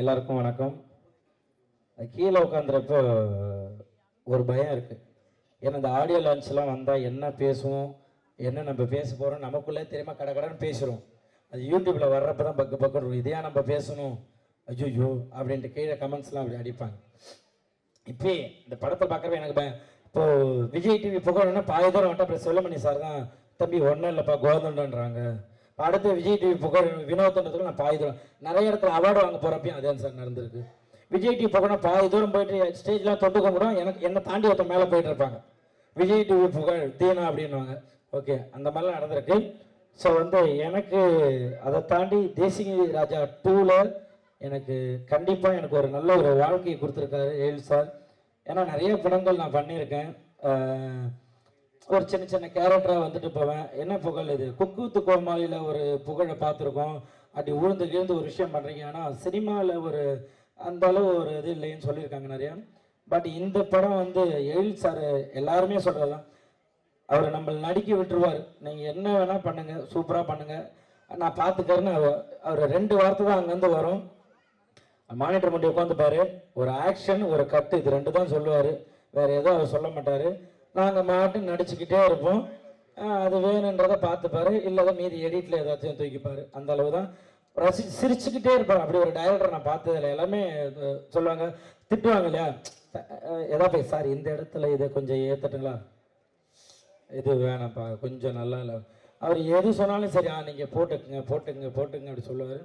எல்லாருக்கும் வணக்கம். கீழே உட்காந்துறப்போ ஒரு பயம் இருக்குது. ஏன்னா இந்த ஆடியோ லான்ச்லாம் வந்தால் என்ன பேசுவோம், என்ன நம்ம பேச போகிறோம் நமக்குள்ளே தெரியுமா, கடன்னு பேசுகிறோம். அது யூடியூப்பில் வர்றப்ப தான் பக்கு இருக்கும். இதையா நம்ம பேசணும், ஐயோ அப்படின்ட்டு கீழே கமெண்ட்ஸ்லாம் அப்படி அடிப்பாங்க. இப்போ இந்த படத்தை பார்க்குறப்ப எனக்கு பயம். இப்போது விஜய் டிவி புகழ்னா பாதி தூரம் வந்துட்டு அப்புறம் செல்லமணி சார் தான் தம்பி ஒன்றும் இல்லைப்பா கோதண்டன்றாங்க. அடுத்து விஜய் டிவி புகழ் வினோதன்றதுக்கு நான் பாதி தூரம் நிறைய இடத்துல அவார்டு வாங்க போகிறப்பையும் அதே சார் நடந்திருக்கு. விஜய் டிவி புகழ்னா பாதி தூரம் போயிட்டு ஸ்டேஜ்லாம் தொட்டு கும்பிடும், என்னை தாண்டி ஒருத்தர் மேலே போயிட்டு இருப்பாங்க. விஜய் டிவி புகழ் தீனா அப்படின்வாங்க. ஓகே, அந்த மாதிரிலாம் நடந்திருக்கு. ஸோ எனக்கு அதை தாண்டி தேசிய ராஜா 2ல் எனக்கு கண்டிப்பாக எனக்கு ஒரு நல்ல ஒரு வாழ்க்கையை கொடுத்துருக்காரு ஏழு சார். ஏன்னா நிறைய படங்கள் நான் பண்ணியிருக்கேன். ஒரு சின்ன சின்ன கேரக்டராக வந்துட்டு போவேன். என்ன புகழ் இது, குக்கு வித்து கோமாளியில் ஒரு புகழை பார்த்துருக்கோம். அப்படி உழுந்து ஒரு விஷயம் பண்ணுறீங்க. ஆனால் சினிமாவில் ஒரு அந்த அளவு ஒரு இது இல்லைன்னு சொல்லியிருக்காங்க நிறையா. பட் இந்த படம் எழில் சார் எல்லாருமே சொல்கிறதான், அவரை நம்ம நடிக்க விட்டுருவார். நீங்கள் என்ன வேணால் பண்ணுங்கள், சூப்பராக பண்ணுங்கள், நான் பார்த்துக்கறேன்னு அவர் 2 வார்த்தை தான் அங்கேருந்து வரும். மானிட்டர் முன்னாடி உட்காந்துப்பார். ஒரு ஆக்ஷன், ஒரு கட்டு, இது 2 தான் சொல்லுவார். வேறு எதுவும் அவர் சொல்ல மாட்டார். நாங்கள் மாட்டு நடிச்சுக்கிட்டே இருப்போம். அது வேணுன்றதை பார்த்துப்பார், இல்லாத மீதி எடிட்டில் ஏதாச்சும் தூக்கிப்பார். அந்த அளவு தான் சிரிச்சுக்கிட்டே இருப்பார். அப்படி ஒரு டைரக்டர் நான் பார்த்ததில்ல. எல்லாமே சொல்லுவாங்க, திட்டுவாங்க இல்லையா, ஏதாவது சார் இந்த இடத்துல இதை கொஞ்சம் ஏற்றட்டுங்களா, இது வேணாம்ப்பா கொஞ்சம் நல்லா இல்லை, அவர் எது சொன்னாலும் சரி நீங்கள் போட்டுக்குங்க அப்படி சொல்லுவார்.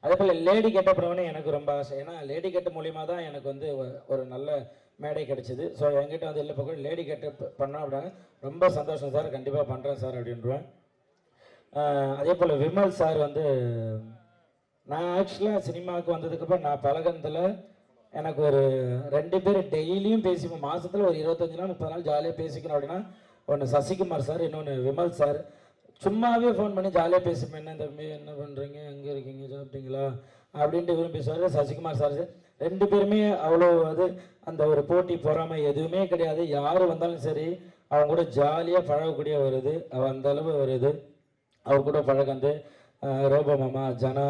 அதே போல் லேடி கெட்ட பிரவனே எனக்கு ரொம்ப ஆசை. ஏன்னா லேடி கெட்ட மூலிமா தான் எனக்கு ஒரு நல்ல மேடை கிடச்சிது. ஸோ என்கிட்ட இல்லை பக்கம் லேடி கெட்ட பண்ணோம் அப்படின்னா ரொம்ப சந்தோஷம் சார், கண்டிப்பாக பண்ணுறேன் சார் அப்படின்றேன். அதே போல் விமல் சார் நான் ஆக்சுவலாக சினிமாவுக்கு வந்ததுக்கப்புறம் நான் பழகினதில் எனக்கு ஒரு 2 பேர் டெய்லியும் பேசிப்போம். மாதத்தில் ஒரு 25 நாள் 30 நாள் ஜாலியாக பேசிக்கணும் அப்படின்னா, ஒன்று சசிகுமார் சார், இன்னொன்று விமல் சார். சும்மாவே ஃபோன் பண்ணி ஜாலியாக பேசிப்பேன். என்ன தம்பி என்ன பண்ணுறீங்க, எங்கே இருக்கீங்க, சாப்பிட்டீங்களா அப்படின்ட்டு விரும்பி பேசுவார். சசிகுமார் சார் 2 பேருமே அவ்வளோ அந்த ஒரு போட்டி பொறாமை எதுவுமே கிடையாது. யார் வந்தாலும் சரி அவங்க கூட ஜாலியாக பழகக்கூடிய வருது. அந்த அளவு வருது. அவர் கூட பழகந்து ரோபோ மாமா ஜனா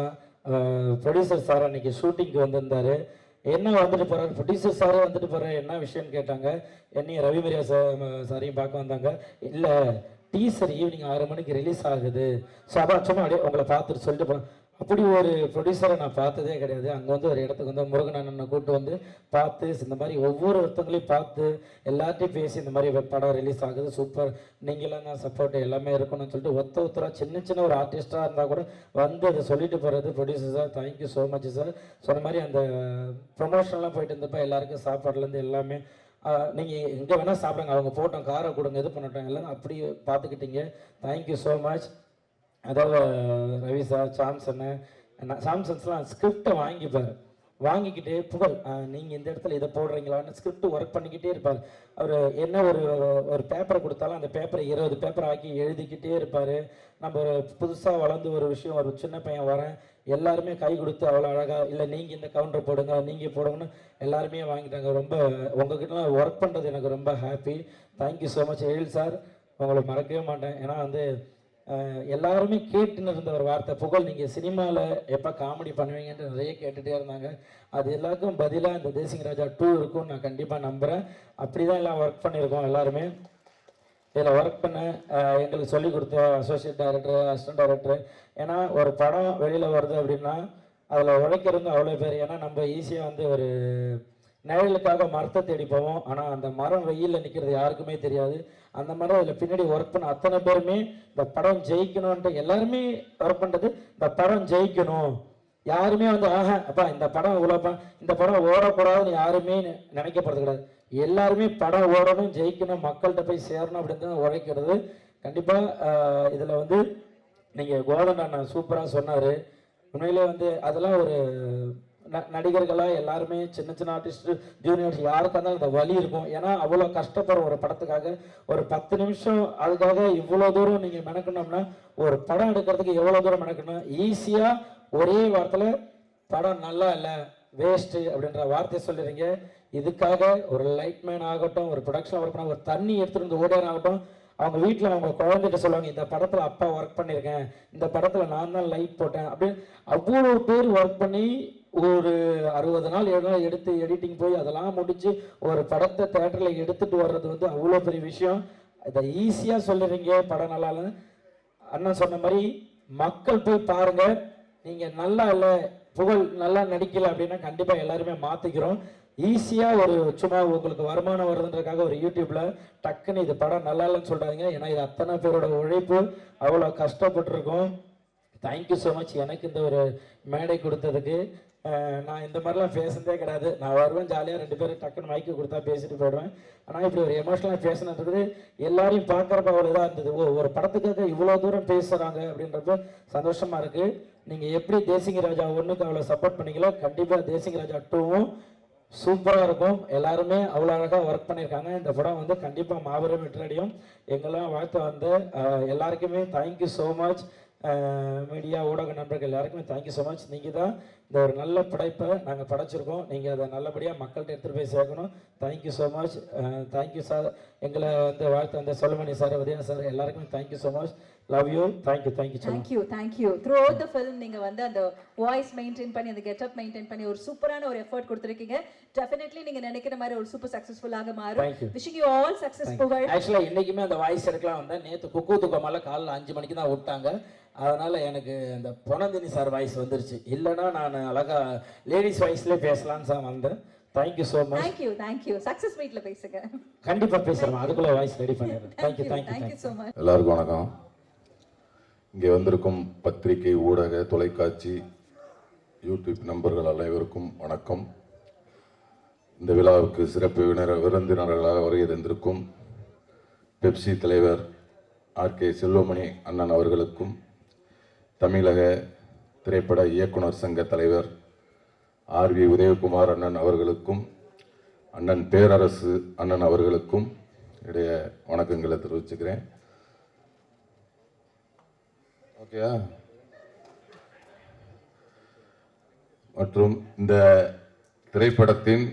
ப்ரொடியூசர் சார் அன்றைக்கி ஷூட்டிங்க்கு வந்திருந்தார். என்ன போகிறார் ப்ரொடியூசர் சாரே போகிறார், என்ன விஷயம்னு கேட்டாங்க. என்னையும் ரவிமரியா சாரையும் பார்க்க வந்தாங்க. இல்லை டீசர் ஈவினிங் 6 மணிக்கு ரிலீஸ் ஆகுது, ஸோ அதான் சும்மா அப்படியே உங்களை பார்த்துட்டு சொல்லிட்டு போகிறேன். அப்படி ஒரு ப்ரொடியூசரை நான் பார்த்ததே கிடையாது. அங்கே ஒரு இடத்துக்கு முருகன் அண்ணனை கூப்பிட்டு பார்த்து இந்த மாதிரி ஒவ்வொருத்தங்களையும் பார்த்து எல்லாத்தையும் பேசி இந்த மாதிரி படம் ரிலீஸ் ஆகுது, சூப்பர், நீங்களாம் தான் சப்போர்ட் எல்லாமே இருக்கணும்னு சொல்லிட்டு ஒருத்தராக சின்ன ஒரு ஆர்டிஸ்டாக இருந்தால் கூட அதை சொல்லிட்டு போகிறது. Producer sir thank you so much sir. சொன்ன மாதிரி அந்த ப்ரொமோஷன்லாம் போயிட்டு இருந்தப்போ எல்லாருக்கும் சாப்பாடுலேருந்து எல்லாமே நீங்கள் எங்கே வேணால் சாப்பிடுங்க, அவங்க போட்டோம் காரை கொடுங்க இது பண்ணட்டும் எல்லாம் அப்படி பார்த்துக்கிட்டீங்க. Thank you so much. அதாவது ரவி சார், சாம்சன்ஸ்லாம் ஸ்கிரிப்டை வாங்கிக்கிட்டே புகழ் நீங்கள் இந்த இடத்துல இதை போடுறீங்களான்னு ஸ்கிரிப்ட் ஒர்க் பண்ணிக்கிட்டே இருப்பார். அவர் என்ன ஒரு பேப்பரை கொடுத்தாலும் அந்த பேப்பரை 20 பேப்பர் ஆக்கி எழுதிக்கிட்டே இருப்பார். நம்ம ஒரு புதுசாக வளர்ந்து ஒரு விஷயம், ஒரு சின்ன பையன் வரேன், எல்லாருமே கை கொடுத்து அவ்வளோ அழகாக, இல்லை நீங்கள் இந்த கவுண்டர் போடுங்க நீங்கள் போடுங்கன்னு எல்லாருமே வாங்கிட்டாங்க. ரொம்ப உங்ககிட்டலாம் ஒர்க் பண்ணுறது எனக்கு ரொம்ப ஹாப்பி. தேங்க்யூ ஸோ மச் எழில் சார், உங்களை மறக்கவே மாட்டேன். ஏன்னா எல்லாருமே கேட்டுன்னு இருந்த ஒரு வார்த்தை, புகழ் நீங்கள் சினிமாவில் எப்போ காமெடி பண்ணுவீங்கன்ட்டு நிறைய கேட்டுகிட்டே இருந்தாங்க. அது எல்லாருக்கும் பதிலாக இந்த தேசிய ராஜா 2 இருக்கும்னு நான் கண்டிப்பாக நம்புகிறேன். அப்படி தான் எல்லாம் ஒர்க் பண்ணியிருக்கோம். எல்லாருமே இதில் ஒர்க் பண்ண எங்களுக்கு சொல்லிக் கொடுத்த அசோசியேட் டைரக்டர், அசிஸ்டன்ட் டைரக்டர். ஏன்னா ஒரு படம் வெளியில் வருது அப்படின்னா அதில் உழைக்கிறவங்க அவ்வளோ பேர். ஏன்னா நம்ம ஈஸியாக ஒரு நிழலுக்காக மரத்தை தேடி போவோம், ஆனால் அந்த மரம் வெயிலில் நிற்கிறது யாருக்குமே தெரியாது. அந்த மரம் அதில் பின்னாடி ஒர்க் பண்ண அத்தனை பேருமே இந்த படம் ஜெயிக்கணும்ன்ட்டு எல்லாருமே ஒர்க் பண்ணுறது. இந்த படம் ஜெயிக்கணும், யாருமே அப்பா இந்த படம் இவ்வளோப்பா இந்த படம் ஓடக்கூடாதுன்னு யாருமே நினைக்கப்படுறது கிடையாது. எல்லாருமே படம் ஓடணும், ஜெயிக்கணும், மக்கள்கிட்ட போய் சேரணும் அப்படின்னு தான் உழைக்கிறது. கண்டிப்பாக இதில் நீங்கள் கோதன் அண்ணன் சூப்பராக சொன்னார். உண்மையிலே அதெல்லாம் ஒரு நடிகர்களாக எல்லாருமே சின்ன ஆர்டிஸ்ட் ஜூனியர்ஸ் யாருக்காக இருந்தாலும் இந்த வலி இருக்கும். ஏன்னா அவ்வளோ கஷ்டப்படுற ஒரு படத்துக்காக ஒரு 10 நிமிஷம் அதுக்காக இவ்வளோ தூரம் நீங்கள் மெனக்கணும்னா, ஒரு படம் எடுக்கிறதுக்கு எவ்வளோ தூரம் மெனக்கணும். ஈஸியாக ஒரே வாரத்தில் படம் நல்லா இல்லை வேஸ்ட்டு அப்படின்ற வார்த்தையை சொல்லிடுறீங்க. இதுக்காக ஒரு லைட்மேன் ஆகட்டும், ஒரு ப்ரொடக்ஷன் ஒர்க் பண்ண, ஒரு தண்ணி எடுத்துகிட்டு வந்து ஓடியர் ஆகட்டும், அவங்க வீட்டில் அவங்க குழந்தைகிட்ட சொல்லுவாங்க, இந்த படத்தில் அப்பா ஒர்க் பண்ணியிருக்கேன், இந்த படத்தில் நான் தான் லைட் போட்டேன் அப்படின்னு. அவ்வளோ பேர் ஒர்க் பண்ணி ஒரு 60 நாள் எல்லாம் எடுத்து எடிட்டிங் போய் அதெல்லாம் முடிச்சு ஒரு படத்தை தேட்டரில் எடுத்துட்டு வர்றது வந்து அவ்வளோ பெரிய விஷயம். இதை ஈஸியாக சொல்லுறீங்க படம் நல்லால. அண்ணன் சொன்ன மாதிரி மக்கள் போய் பாருங்க. நீங்கள் நல்லா இல்லை, புகழ் நல்லா நடிக்கல அப்படின்னா கண்டிப்பாக எல்லாருமே மாற்றிக்கிறோம். ஈஸியாக ஒரு சும்மா உங்களுக்கு வருமானம் வருதுன்றதுக்காக ஒரு யூடியூப்ல டக்குன்னு இது படம் நல்லா இல்லைன்னு சொல்கிறாங்க. ஏன்னா இது அத்தனை பேரோட உழைப்பு, அவ்வளோ கஷ்டப்பட்டுருக்கோம். தேங்க்யூ ஸோ மச் எனக்கு இந்த ஒரு மேடை கொடுத்ததுக்கு. நான் இந்த மாதிரிலாம் பேசுனதே கிடையாது. நான் வருவேன் ஜாலியாக 2 பேரும் டக்குன்னு மைக்கு கொடுத்தா பேசிட்டு போயிடுவேன். ஆனால் இப்படி ஒரு எமோஷனலாக பேசினது எல்லாரையும் பார்க்குறப்ப அவ்வளோ இதாக இருந்தது. ஒரு படத்துக்காக இவ்வளோ தூரம் பேசுகிறாங்க அப்படின்றப்ப சந்தோஷமாக இருக்குது. நீங்கள் எப்படி தேசிங்க ராஜா 1க்கு அவ்வளோ சப்போர்ட் பண்ணீங்களோ கண்டிப்பாக தேசிங்க ராஜா 2வும் சூப்பராக இருக்கும். எல்லாருமே அவ்வளோ அழகாக ஒர்க் பண்ணியிருக்காங்க. இந்த படம் வந்து கண்டிப்பாக மாபெரும் வெற்றியடையும். எங்கெல்லாம் வாழ்த்து வந்த எல்லாருக்குமே தேங்க்யூ ஸோ மச். மீடியா ஊடக நண்பர்கள் எல்லாருக்குமே தேங்க்யூ ஸோ மச். நீங்கள் தான் இந்த ஒரு நல்ல படைப்பை நாங்கள் படைச்சிருக்கோம். நீங்கள் அதை நல்லபடியாக மக்கள்கிட்ட எடுத்துகிட்டு போய் சேர்க்கணும். Thank you so much. Thank you sir. எங்களை வந்து வாழ்த்து வந்த சொல்லுமணி சார், உதயா சார் எல்லாருக்குமே thank you so much. Love you. Thank you thank you thank you. Through out the film நீங்கள் வந்து அந்த வாய்ஸ் மெயின்டைன் பண்ணி அந்த கெட்டப் மெயின்டைன் பண்ணி ஒரு சூப்பரான ஒரு எஃபர்ட் கொடுத்துருக்கீங்க. டெஃபினெட்லி நீங்கள் நினைக்கிற மாதிரி ஒரு சூப்பர் சக்ஸஸ்ஃபுல்லாக மாறும். Wishing you all success. புகழ் ஆக்சுவலாக இன்றைக்குமே அந்த வாய்ஸ் எடுக்கலாம் வந்தேன். நேற்று குக்கு தூக்கமால காலைல 5 மணிக்கு தான் விட்டாங்க. அதனால் எனக்கு அந்த பொனந்தினி சார் வாய்ஸ் வந்துருச்சு. இல்லைன்னா நான் அழகா லேடிஸ் வாய்ஸ்லேயே பேசலான்னு சார் வந்தேன். Thank you so much. Thank you. Success மீட்ல பேசுங்க. கண்டிப்பாக பேசுகிறேன். அதுக்குள்ளே வாய்ஸ் ரெடி பண்ணிடுறேன். Thank you so much. எல்லாருக்கும் வணக்கம். இங்கே வந்திருக்கும் பத்திரிகை, ஊடக, தொலைக்காட்சி, யூடியூப் நண்பர்கள் அனைவருக்கும் வணக்கம். இந்த விழாவுக்கு சிறப்பு விருந்தினர்களாக வருகை தந்திருக்கும் பெப்சி தலைவர் ஆர்கே செல்வமணி அண்ணன் அவர்களுக்கும், தமிழக திரைப்பட இயக்குனர் சங்க தலைவர் ஆர்வி உதயகுமார் அண்ணன் அவர்களுக்கும், அண்ணன் பேரரசு அண்ணன் அவர்களுக்கும் இடைய வணக்கங்களை தெரிவிச்சுக்கிறேன். ஓகேயா? மற்றும் இந்த திரைப்படத்தின்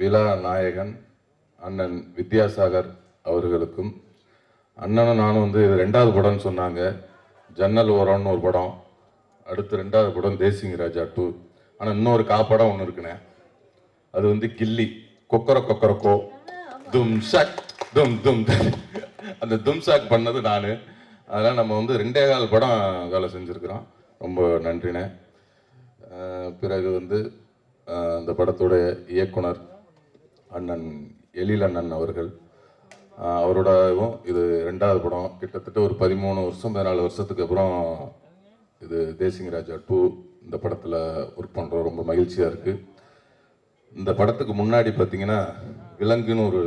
விழா நாயகன் அண்ணன் வித்யாசாகர் அவர்களுக்கும், அண்ணனும் நானும் வந்து இது 2வது படம்னு சொன்னாங்க. ஜன்னல் ஓரம்னு ஒரு படம், அடுத்து 2வது படம் தேசிங்க ராஜா 2. ஆனால் இன்னொரு காப்படம் ஒன்று இருக்குண்ணே, அது வந்து கில்லி கொக்கரக்கோ தும் ஷாக் தும் தும். அந்த தும் ஷாக் பண்ணது நான். அதனால் நம்ம வந்து 2.25 படம் வேலை செஞ்சுருக்கிறோம். ரொம்ப நன்றிண்ணே. பிறகு வந்து அந்த படத்தோட இயக்குனர் அண்ணன் எழில் அண்ணன் அவர்கள், அவரோடவும் இது 2வது படம். கிட்டத்தட்ட ஒரு 13 வருஷம் 14 வருஷத்துக்கு அப்புறம் இது தேசிங்க ராஜா 2 இந்த படத்தில் ஒர்க் பண்ணுறோம். ரொம்ப மகிழ்ச்சியாக இருக்குது. இந்த படத்துக்கு முன்னாடி பார்த்தீங்கன்னா விலங்குன்னு ஒரு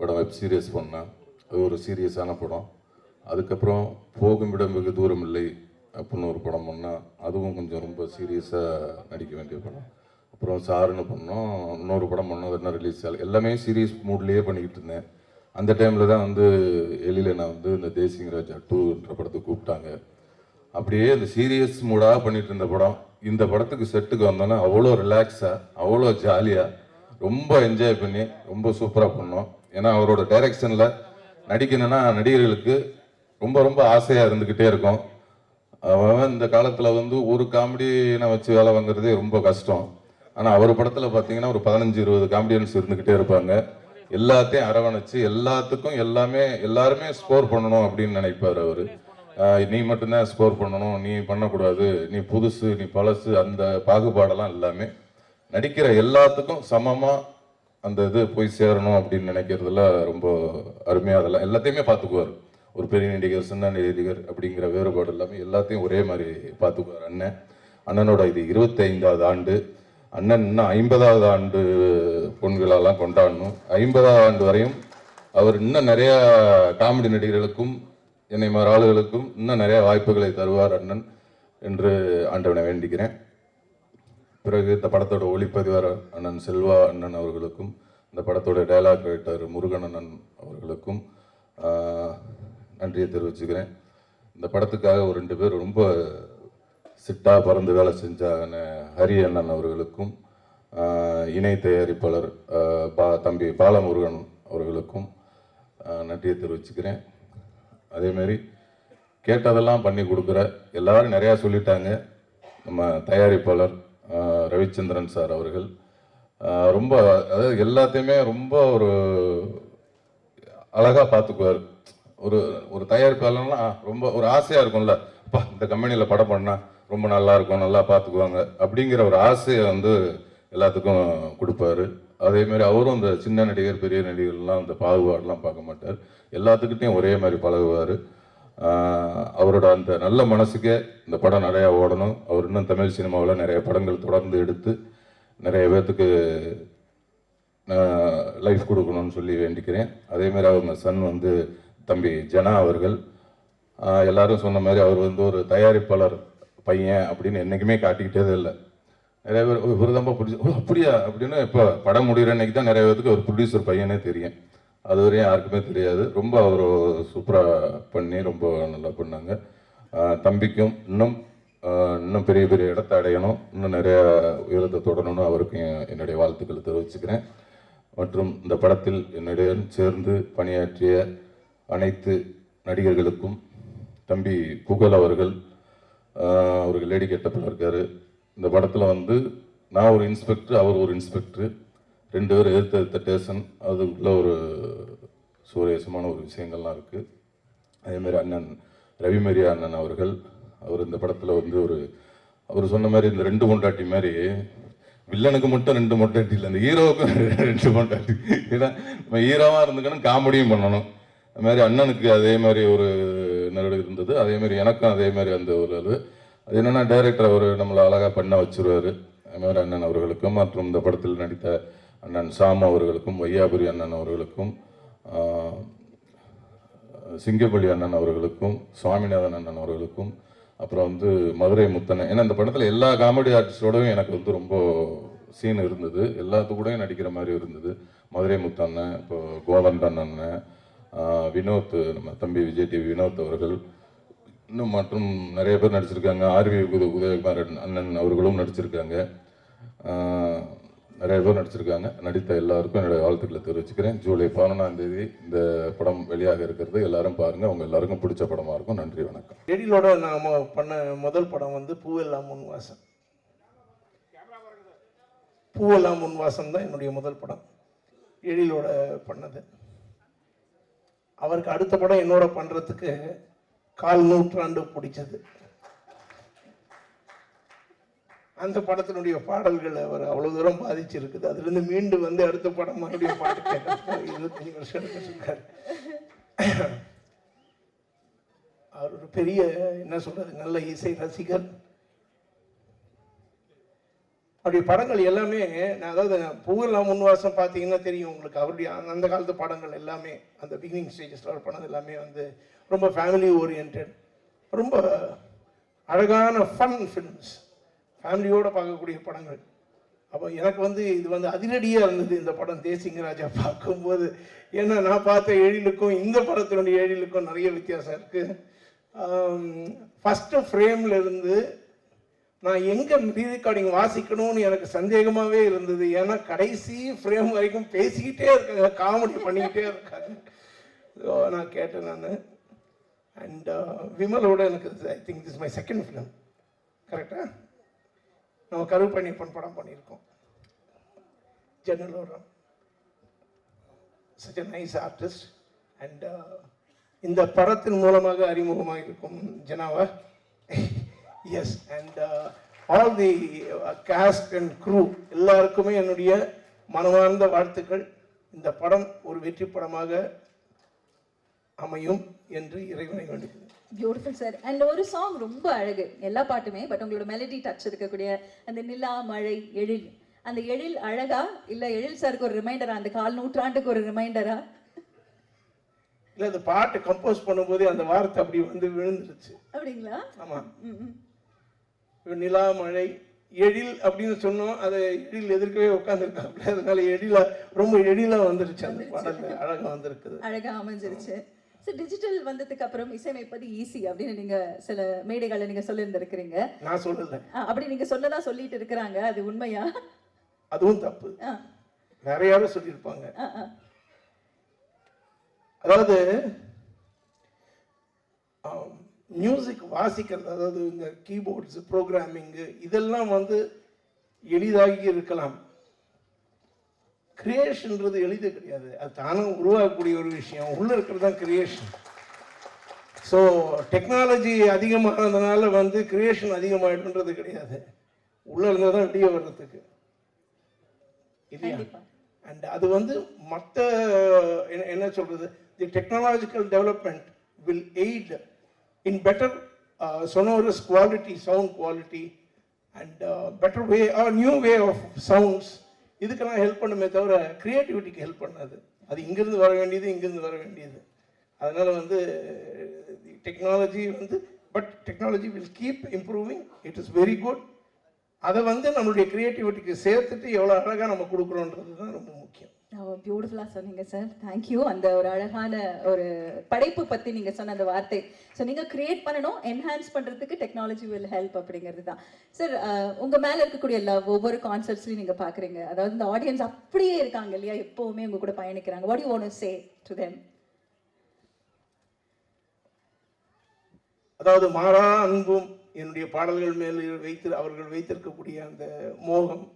படம் வெப் சீரியஸ் பண்ணேன். அது ஒரு சீரியஸான படம். அதுக்கப்புறம் போகும் இடம் வெகு தூரம் இல்லை அப்படின்னு ஒரு படம் பண்ணேன். அதுவும் கொஞ்சம் ரொம்ப சீரியஸாக நடிக்க வேண்டிய படம். அப்புறம் சாருன்னு பண்ணோம். இன்னொரு படம் பண்ணோம், அது என்ன ரிலீஸ் ஆகல. எல்லாமே சீரியஸ் மூட்லேயே பண்ணிக்கிட்டு இருந்தேன். அந்த டைமில் தான் வந்து எழில நான் வந்து இந்த தேசிங்க ராஜா 2ன்ற படத்துக்கு கூப்பிட்டாங்க. அப்படியே இந்த சீரியஸ் மூடாக பண்ணிட்டு இருந்த படம் இந்த படத்துக்கு செட்டுக்கு வந்தோன்னா அவ்வளோ ரிலாக்ஸாக, அவ்வளோ ஜாலியாக, ரொம்ப என்ஜாய் பண்ணி ரொம்ப சூப்பராக பண்ணோம். ஏன்னா அவரோட டைரக்ஷனில் நடிக்கணும்னா நடிகர்களுக்கு ரொம்ப ரொம்ப ஆசையாக இருந்துக்கிட்டே இருக்கும். அவன் இந்த காலத்தில் வந்து ஒரு காமெடியை வச்சு வேலை வாங்குறதே ரொம்ப கஷ்டம். ஆனால் அவர் படத்தில் பார்த்தீங்கன்னா ஒரு 15-20 காமெடியன்ஸ் இருந்துக்கிட்டே இருப்பாங்க. எல்லாத்தையும் அரவணைச்சு எல்லாத்துக்கும் எல்லாருமே ஸ்கோர் பண்ணணும் அப்படின்னு நினைப்பார் அவர். நீ மட்டும்தான் ஸ்கோர் பண்ணணும், நீ பண்ணக்கூடாது, நீ புதுசு, நீ பழசு, அந்த பாகுபாடெல்லாம் எல்லாமே நடிக்கிற எல்லாத்துக்கும் சமமாக அந்த இது போய் சேரணும் அப்படின்னு நினைக்கிறதுல ரொம்ப அருமையாக அதெல்லாம் எல்லாத்தையுமே பார்த்துக்குவார். ஒரு பெரிய நடிகர், சின்ன நடிகர் அப்படிங்கிற வேறுபாடு எல்லாமே எல்லாத்தையும் ஒரே மாதிரி பார்த்துக்குவார் அண்ணனோட இது 25வது ஆண்டு. அண்ணன் இன்னும் 50வது ஆண்டு பொன்விழாலாம் கொண்டாடணும். 50வது ஆண்டு வரையும் அவர் இன்னும் நிறைய காமெடி நடிகர்களுக்கும் என்னை மாதிரி ஆளுகளுக்கும் இன்னும் நிறைய வாய்ப்புகளை தருவார் அண்ணன் என்று ஆண்டவனை வேண்டிக்கிறேன். பிறகு இந்த படத்தோட ஒளிப்பதிவார் அண்ணன் செல்வா அண்ணன் அவர்களுக்கும், இந்த படத்தோட டைலாக் ரைட்டர் முருகன் அண்ணன் அவர்களுக்கும் நன்றியை தெரிவிச்சுக்கிறேன். இந்த படத்துக்காக ஒரு 2 பேர் ரொம்ப சிட்டாக பறந்து வேலை செஞ்ச ஹரி அண்ணன் அவர்களுக்கும், இணை தயாரிப்பாளர் தம்பி பாலமுருகன் அவர்களுக்கும் நன்றியை தெரிவிச்சுக்கிறேன். அதேமாரி கேட்டதெல்லாம் பண்ணி கொடுக்குற எல்லாரும் நிறையா சொல்லிட்டாங்க. நம்ம தயாரிப்பாளர் ரவிச்சந்திரன் சார் அவர்கள் ரொம்ப, அதாவது எல்லாத்தையுமே ரொம்ப ஒரு அழகாக பார்த்துக்குவார். ஒரு ஒரு தயாரிப்பாளர்னா ரொம்ப ஒரு ஆசையாக இருக்கும்ல, அப்பா இந்த கம்பெனியில் படம் பண்ணால் ரொம்ப நல்லா இருக்கும், நல்லா பார்த்துக்குவாங்க அப்படிங்கிற ஒரு ஆசையை வந்து எல்லாத்துக்கும் கொடுப்பாரு. அதேமாரி அவரும் இந்த சின்ன நடிகர் பெரிய நடிகர்லாம் அந்த பாகுபாடெலாம் பார்க்க மாட்டார், எல்லாத்துக்கிட்டையும் ஒரே மாதிரி பழகுவார். அவரோட அந்த நல்ல மனசுக்கே இந்த படம் நிறையா ஓடணும். அவர் இன்னும் தமிழ் சினிமாவில் நிறைய படங்கள் தொடர்ந்து எடுத்து நிறைய பேர்த்துக்கு லைஃப் கொடுக்கணும்னு சொல்லி வேண்டிக்கிறேன். அதேமாதிரி அவங்க சன் வந்து தம்பி ஜனா அவர்கள், எல்லாரும் சொன்ன மாதிரி அவர் வந்து ஒரு தயாரிப்பாளர் பையன் அப்படின்னு என்றைக்குமே காட்டிக்கிட்டே இல்லை. நிறைய பேர் விருதம்பா ப்ரொடியூசர் அப்படியா அப்படின்னு இப்போ படம் முடிகிற அன்னைக்கு தான் நிறைய பேருக்கு ஒரு ப்ரொடியூசர் பையனே தெரியும். அது வரையும் யாருக்குமே தெரியாது. ரொம்ப அவர் சூப்பராக பண்ணி ரொம்ப நல்லா பண்ணாங்க. தம்பிக்கும் இன்னும் பெரிய பெரிய இடத்த அடையணும், இன்னும் நிறைய உயரத்தை தொடரணும்னு அவருக்கும் என்னுடைய வாழ்த்துக்களை தெரிவிச்சுக்கிறேன். மற்றும் இந்த படத்தில் என்னுடன் சேர்ந்து பணியாற்றிய அனைத்து நடிகர்களுக்கும், தம்பி புகழ் அவர்கள் லேடி கெட்டப்பில் இருக்கார். இந்த படத்தில் வந்து நான் ஒரு இன்ஸ்பெக்டர், அவர் ஒரு இன்ஸ்பெக்டர், 2 பேர் எதிர்த்த ஸ்டேஷன், அதுக்குள்ள ஒரு சுவாரஸ்யமான ஒரு விஷயங்கள்லாம் இருக்குது. அதேமாதிரி அண்ணன் ரவிமரியா அண்ணன் அவர்கள், அவர் இந்த படத்தில் வந்து அவர் சொன்ன மாதிரி இந்த 2 பொண்டாட்டி மாதிரி, வில்லனுக்கு மட்டும் 2 பொண்டாட்டி இல்லை, இந்த ஹீரோவுக்கும் 2 பொண்டாட்டி. ஏன்னா நம்ம ஹீரோவாக இருந்துக்கணும், காமெடியும் பண்ணணும். அது மாதிரி அண்ணனுக்கு அதே மாதிரி ஒரு நடு இருந்தது. அதேமாதிரி எனக்கும் அதே மாதிரி அந்த ஒரு அது என்னென்னா டைரக்டர் அவர் நம்மளை அழகாக பண்ண வச்சுருவார். அதுமாதிரி அண்ணன் அவர்களுக்கும் மற்றும் இந்த படத்தில் நடித்த அண்ணன் சாம் அவர்களுக்கும், வையாபுரி அண்ணன் அவர்களுக்கும், சிங்கப்பள்ளி அண்ணன் அவர்களுக்கும், சுவாமிநாதன் அண்ணன் அவர்களுக்கும், அப்புறம் வந்து மதுரை முத்தண்ணன். ஏன்னா இந்த படத்தில் எல்லா காமெடி ஆர்டிஸ்டோடவும் எனக்கு வந்து ரொம்ப சீன் இருந்தது, எல்லாத்துக்கூடையும் நடிக்கிற மாதிரி இருந்தது. மதுரை முத்தண்ணன், இப்போ கோவந்தன் அண்ணன், வினோத், நம்ம தம்பி விஜய் டிவி வினோத் அவர்கள், இன்னும் மற்றும் நிறைய பேர் நடிச்சிருக்காங்க. ஆர்வி உதயகுமார் அண்ணன் அவர்களும் நடிச்சிருக்காங்க. நிறைய பேர் நடிச்சிருக்காங்க. நடித்த எல்லாருக்கும் என்னுடைய வாழ்த்துக்களை தெரிவிச்சுக்கிறேன். ஜூலை 11ஆம் தேதி இந்த படம் வெளியாக இருக்கிறது. எல்லாரும் பாருங்கள், அவங்க எல்லாருக்கும் பிடிச்ச படமாக இருக்கும். நன்றி, வணக்கம். எழிலோட நாம் பண்ண முதல் படம் வந்து பூவெல்லாம் முன் வாசம். பூவெல்லாம் முன் வாசம் தான் என்னுடைய முதல் படம், எழிலோட பண்ணது. அவருக்கு அடுத்த படம் என்னோட பண்ணுறதுக்கு 1/4 நூற்றாண்டு பிடிச்சது. அந்த படத்தினுடைய பாடல்கள் அவர் அவ்வளோ தூரம் பாதிச்சிருக்குது. அதுலேருந்து மீண்டு வந்து அடுத்த படம் மறுபடியும் பாட்டு கேட்க 25 வருஷம் எடுத்துருக்காரு. அவர் ஒரு பெரிய, என்ன சொல்றது, நல்ல இசை ரசிகர். அவருடைய படங்கள் எல்லாமே, அதாவது பூவெல்லாம் முன்வாசம் பார்த்தீங்கன்னா தெரியும் உங்களுக்கு. அவருடைய அந்த காலத்து படங்கள் எல்லாமே, அந்த பிகினிங் ஸ்டேஜஸில் அவர் பண்ணது எல்லாமே வந்து ரொம்ப ஃபேமிலி ஓரியன்ட், ரொம்ப அழகான ஃபன் ஃபிலிம்ஸ், ஃபேமிலியோடு பார்க்கக்கூடிய படங்கள். அப்போ எனக்கு வந்து இது வந்து அதிரடியாக இருந்தது இந்த படம் தேசிங்கராஜா பார்க்கும்போது. ஏன்னா நான் பார்த்த எழிலுக்கும் இந்த படத்தினுடைய எழிலுக்கும் நிறைய வித்தியாசம் இருக்குது. ஃபஸ்ட்டு ஃப்ரேமில் இருந்து நான் எங்கே ரீரெக்கார்டிங் வாசிக்கணும்னு எனக்கு சந்தேகமாகவே இருந்தது. ஏன்னா கடைசி ஃப்ரேம் வரைக்கும் பேசிக்கிட்டே இருக்காங்க, காமெடி பண்ணிக்கிட்டே இருக்காங்க. ஸோ நான் கேட்டேன் நான். அண்ட் விமலோட எனக்கு I think this my second film, கரெக்டாக? நம்ம கருப்பணியப்பன் படம் பண்ணியிருக்கோம், Jannal Oram. such a nice artist. And இந்த படத்தின் மூலமாக அறிமுகமாக இருக்கும் ஜனாவா. Yes, and all the cast and crew எல்லாருக்குமே என்னுடைய மனமார்ந்த வாழ்த்துக்கள். இந்த படம் ஒரு வெற்றி படமாக அமையும் என்று இறைவனை வேண்டுகிறேன். Beautiful sir. அண்ட் ஒரு சாங் ரொம்ப அழகு, எல்லா பாட்டுமே, பட் உங்களோட மெலடி டச் இருக்கக்கூடிய அந்த நிலா, மழை, எழில், அந்த எழில் அழகா இல்ல எழில் சாருக்கு ஒரு ரிமைண்டரா, அந்த 1/4 நூற்றாண்டுக்கு ஒரு ரிமைண்டரா? இல்லை, அந்த பாட்டு கம்போஸ் பண்ணும்போது அந்த வார்த்தை அப்படி வந்து விழுந்துருச்சு. அப்படிங்களா? ஆமாம். நிலா, மழை, எழில் அப்படின்னு சொன்னோம். அதை எழில் எதிர்க்கவே உட்காந்துருக்காங்க, அதனால எழிலா ரொம்ப எழிலா வந்துருச்சு. அந்த பாடல் அழகா வந்திருக்குது, அழகா அமைஞ்சிருச்சு. டிஜிட்டல் வந்ததுக்கு அப்புறம் இசையமைப்பது ஈஸி அப்படின்னு நீங்க சில மேடைகளை நீங்க சொல்லியிருந்திருக்கிறீங்க. நான் சொல்லல, அப்படி நீங்க சொல்லதா சொல்லிட்டு இருக்கிறாங்க, அது உண்மையா? அதுவும் தப்பு, நிறைய யாரும் சொல்லியிருப்பாங்க. அதாவது மியூசிக் வாசிக்கிறது, அதாவது இந்த கீபோர்ட்ஸு ப்ரோக்ராமிங்கு இதெல்லாம் வந்து எளிதாகி இருக்கலாம். கிரியேஷன்றது எளிது கிடையாது, அது தானாக உருவாக்கக்கூடிய ஒரு விஷயம். உள்ளே இருக்கிறது தான் கிரியேஷன். ஸோ டெக்னாலஜி அதிகமானதுனால வந்து கிரியேஷன் அதிகமாகிடுன்றது கிடையாது, உள்ளே இருந்தால் தான் வெளியே வர்றதுக்கு இல்லையா. அண்ட் அது வந்து மற்ற என்ன சொல்கிறது, the technological development will aid in better sonorous quality, sound quality and better way or new way of sounds. இதுக்கெல்லாம் ஹெல்ப் பண்ணுமே தவிர க்ரியேட்டிவிட்டிக்கு ஹெல்ப் பண்ணாது. அது இங்கேருந்து வர வேண்டியது இங்கேருந்து வர வேண்டியது. அதனால் வந்து டெக்னாலஜி வந்து but technology will keep improving, it is very good. அதை வந்து நம்மளுடைய க்ரியேட்டிவிட்டிக்கு சேர்த்துட்டு எவ்வளோ அழகாக நம்ம கொடுக்குறோன்றது தான் ரொம்ப முக்கியம். பியூட்டிஃபுல்லாக சொன்னீங்க சார், தேங்க்யூ. அந்த ஒரு அழகான ஒரு படைப்பு பற்றி நீங்கள் சொன்ன அந்த வார்த்தை, ஸோ நீங்கள் கிரியேட் பண்ணணும், என்ஹான்ஸ் பண்ணுறதுக்கு டெக்னாலஜி வில் ஹெல்ப் அப்படிங்கிறது தான் சார். உங்கள் மேலே இருக்கக்கூடிய லவ் ஒவ்வொரு கான்சர்ட்ஸ்லையும் நீங்கள் பார்க்குறீங்க, அதாவது இந்த ஆடியன்ஸ் அப்படியே இருக்காங்க இல்லையா, எப்போவுமே உங்கள் கூட பயணிக்கிறாங்க. What you want to say to them? அதாவது மாறா அன்பும் என்னுடைய பாடல்கள் மேல் அவர்கள் வைத்திருக்கக்கூடிய அந்த மோகம்,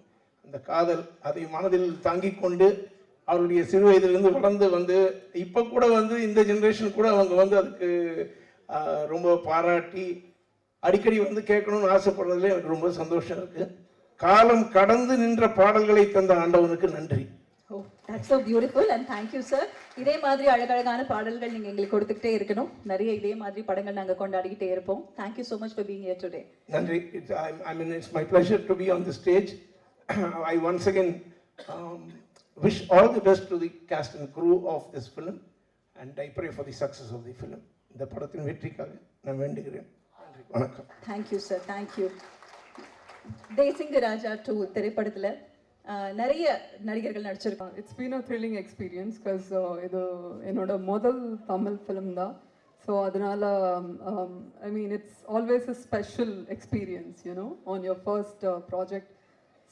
அந்த காதல், அதை மனதில் தாங்கிக் கொண்டு அவருடைய சிறு வயதிலிருந்து வளர்ந்து வந்து இப்போ கூட வந்து இந்த ஜென்ரேஷன் கூட அவங்க வந்து அதுக்கு ரொம்ப பாராட்டி அடிக்கடி வந்து கேட்கணும்னு ஆசைப்படுறதுல எனக்கு ரொம்ப சந்தோஷம் இருக்குது. காலம் கடந்து நின்ற பாடல்களை தந்த ஆண்டவனுக்கு நன்றி. Oh, that's so beautiful and thank you sir. இதே மாதிரி அழகழகான பாடல்கள் நீங்கள் எங்களுக்கு கொடுத்துக்கிட்டே இருக்கணும். நிறைய இதே மாதிரி படங்கள் நாங்கள் கொண்டாடிக்கிட்டே இருப்போம். Thank you so much for being here today. நன்றி. I mean it's my pleasure to be on the stage. I once again wish all the best to the cast and crew of this film and I pray for the success of the film. இந்த படத்தின் வெற்றிக்காக நான் வேண்டுகிறேன். நன்றி, வணக்கம். Thank you sir, thank you. Desingu Raja 2 திரைப்படத்தில் நிறைய நடிகர்கள் நடிச்சிருக்காங்க. It's been a thrilling experience because இது என்னோட முதல் தமிழ் ஃபிலிம் தான். ஸோ அதனால I mean it's always a special experience, you know, on your first project.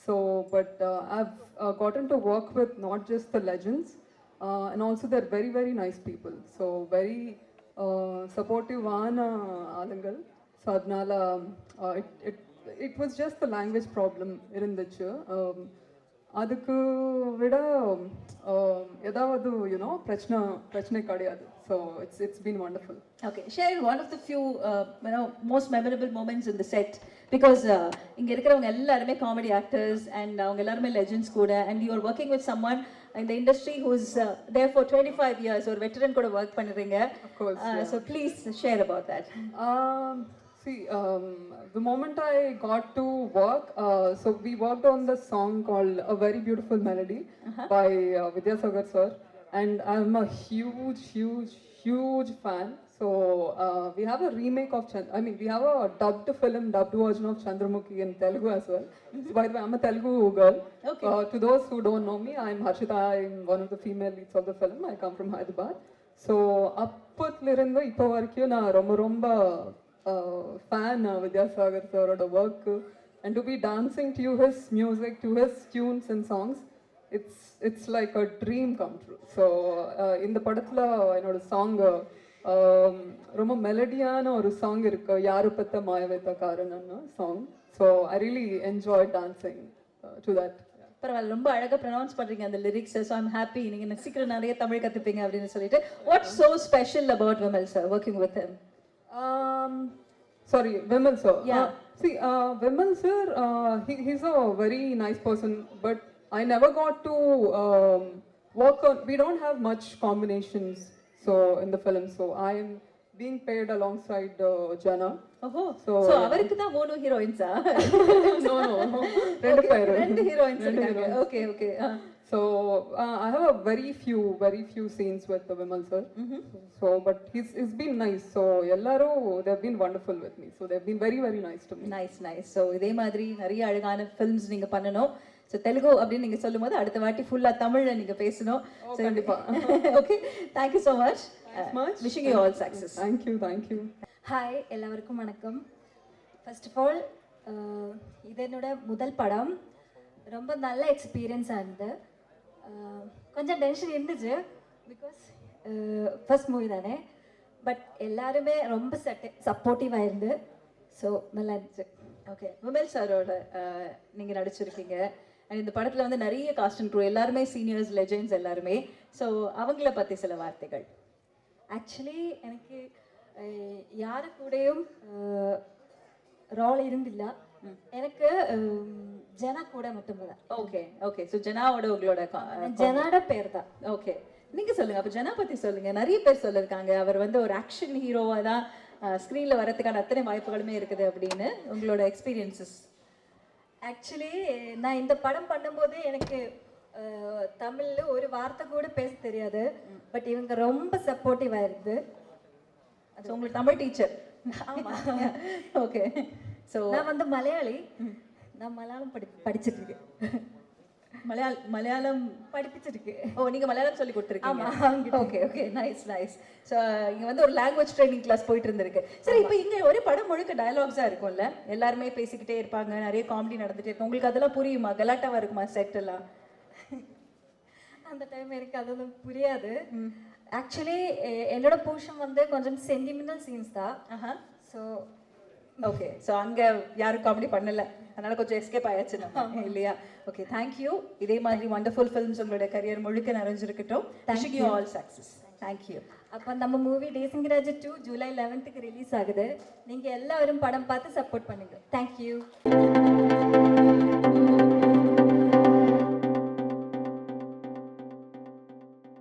So but I've gotten to work with not just the legends and also they're very very nice people. So very supportive ஆளுங்கள். So அதனால it was just the language problem இருந்துச்சு. அதுக்கு விட ஏதாவது you know பிரச்சனை கிடையாது. So it's been wonderful. Okay, share one of the few most memorable moments in the set because இங்க இருக்கிறவங்க எல்லாருமே காமெடி ஆக்டர்ஸ் அண்ட் அவங்க எல்லாருமே லெஜெண்ட்ஸ் கூட and you are working with someone in the industry who's there for 25 years ஒரு veteran கூட work பண்றீங்க. Of course, yeah. So please share about that. See, the moment I got to work, so we worked on the song called A Very Beautiful Melody by Vidyasagar sir, and I'm a huge fan. So we have a remake of we have a dubbed version of Chandramukhi in Telugu as well. So by the way, I'm a Telugu girl. Okay. To those who don't know me, I'm Harshita. I'm one of the female leads of the film. I come from Hyderabad. So அப்பத்திலிருந்து இப்போ வரைக்கும் நான் ரொம்ப fan Vidyasagar sir oda work and to be dancing to his music, to his tunes and songs, it's like a dream come true. So in the படத்துல என்னோட song ரொம்ப மெலடியான ஒரு song இருக்கு, யாரு பத்த மாயவேத்த காரணம்னு song. So I really enjoyed dancing to that. பரவாயில்ல, ரொம்ப அழகா ப்ரொனவுன்ஸ் பண்றீங்க அந்த லிரிக்ஸ். ஸோ ஐம் ஹாப்பி நீங்க சீக்கிரம் நிறைய தமிழ் கத்துப்பீங்க அப்படின்னு சொல்லிட்டு. What's so special about Vimal sir working with him? Sorry, Vimal sir. Yeah. See, Vimal sir, he's a very nice person, but I never got to work on. We don't have much combinations, so in the film. So I am being paired alongside Jana. ஓஹோ, So so அவருக்கு தான் 3 ஹீரோயின்ஸா? no, ரெண்டு heroines ரெண்டு இருக்காங்க. heroines. Okay okay. So I have a very few scenes with Vimal sir. So but he's been nice. So ellaru they've been wonderful with me. So they've been very very nice to me. Nice. So இதே மாதிரி நிறைய அழகான films நீங்க பண்ணணும். So Telugu அப்படின்னு நீங்க சொல்லும்போது அடுத்த வாட்டி ஃபுல்லா தமிழ்ல நீங்க பேசணும். கண்டிப்பா. Okay, thank you so much. Wishing you all success. Thank you. Hi, எல்லாருக்கும் வணக்கம். ஃபர்ஸ்ட் ஆஃப் ஆல் இது என்னோட முதல் படம். ரொம்ப நல்ல எக்ஸ்பீரியன்ஸாக இருந்தது. கொஞ்சம் டென்ஷன் இருந்துச்சு பிகாஸ் ஃபர்ஸ்ட் மூவி தானே. பட் எல்லாருமே ரொம்ப சப்போர்ட்டிவாக இருந்து ஸோ நல்லா இருந்துச்சு. ஓகே, விமல் சாரோட நீங்க நடிச்சிருக்கீங்க அண்ட் இந்த படத்துல வந்து நிறைய காஸ்ட் அண்ட் க்ரூ எல்லாருமே சீனியர்ஸ் லெஜெண்ட்ஸ் எல்லாருமே. ஸோ அவங்கள பத்தி சில வார்த்தைகள். ஆக்சுவலி எனக்கு யாரு கூடயும் ரோல் இருந்தில்ல, எனக்கு ஜனா கூட மட்டும்தான். ஓகே ஓகே, ஸோ ஜனாவோட உங்களோட ஜனாட பேர் தான். ஓகே, நீங்க சொல்லுங்க அப்ப ஜனா பத்தி சொல்லுங்க. நிறைய பேர் சொல்லிருக்காங்க அவர் வந்து ஒரு ஆக்ஷன் ஹீரோவா தான் ஸ்க்ரீன்ல வரதுக்கான அத்தனை வாய்ப்புகளுமே இருக்குது அப்படின்னு. உங்களோட எக்ஸ்பீரியன்சஸ்? ஆக்சுவலி நான் இந்த படம் பண்ணும்போது எனக்கு தமிழ்ல ஒரு வார்த்தை கூட பேச தெரியாது. பட் இவங்க ரொம்ப சப்போர்ட்டிவா இருந்து. ஸோ உங்களுக்கு தமிழ் டீச்சர்? ஆமா. ஓகே, ஸோ நான் வந்து மலையாளி. நான் மலையாளம் படிச்சிட்டு இருக்கேன். மலையாளம் படிப்பிச்சிருக்கு. ஓ, நீங்க மலையாளம் சொல்லி கொடுத்துருக்கீங்க? ஆமா. Okay okay, nice nice. So இங்க வந்து ஒரு லாங்குவேஜ் ட்ரைனிங் கிளாஸ் போயிட்டு இருந்திருக்கு. சரி, இப்போ இங்க ஒரே படம் முழுக்க டயலாக்ஸா இருக்கும்ல, எல்லாருமே பேசிக்கிட்டே இருப்பாங்க, நிறைய காமெடி நடந்துட்டே இருக்கும். உங்களுக்கு அதெல்லாம் புரியுமா? கலாட்டாவா இருக்குமா செட் எல்லாம்? அந்த டைம் எனக்கு அதெல்லாம் புரியாது. ஆக்சுவலி என்னோட போர்ஷன் வந்து கொஞ்சம் சென்டிமெண்டல் சீன்ஸ் தான். ஸோ ஓகே, ஸோ அங்கே யாரும் காமெடி பண்ணல, அதனால கொஞ்சம் எஸ்கேப் ஆயாச்சு நம்ம இல்லையா? Okay, thank you. இதே மாதிரி வண்டர்ஃபுல் ஃபிலிம்ஸ் உங்களோட கரியர் முழுக்க நிறைஞ்சிருக்கட்டும். Wishing you all success. Thank you. அப்போ நம்ம மூவி டேசிங்கராஜ் 2 ஜூலை 11th ரிலீஸ் ஆகுது. நீங்கள் எல்லாரும் படம் பார்த்து சப்போர்ட் பண்ணுங்க. தேங்க்யூ.